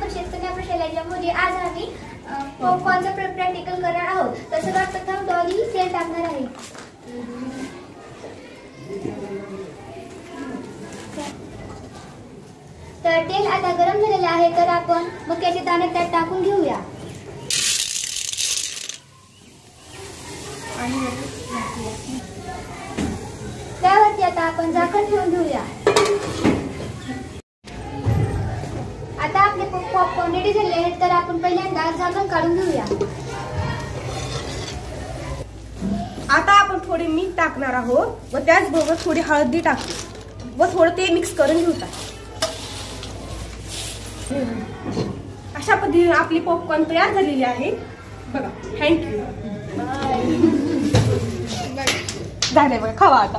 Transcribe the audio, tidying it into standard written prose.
परिषद कन्या प्रशालेच्यामध्ये आज आम्ही पॉपकॉर्नचं प्रॅक्टिकल करणार आहोत। तर सर्वात प्रथम डॉली तेल टाकणार आहे। तर तेल आता गरम झालेलं आहे, तर आपण मक्याचे दाणे त्यात टाकून घेऊया आणि त्यावरती आता आपण झाकण ठेवून घेऊया। आता आपले पॉपकॉर्न रेडी झाले आहेत, तर आपण पहिल्यांदा झाकण काढून घेऊया। आता आपण थोडे मीठ टाकणार आहोत व त्याचबरोबर थोडी हळदी टाकू व थोडं ते मिक्स करून घेऊया। अशा पद्धतीने आपली पॉपकॉर्न तयार झालेली आहे बघा। थँक्यू। झाले बघा, खावा आता।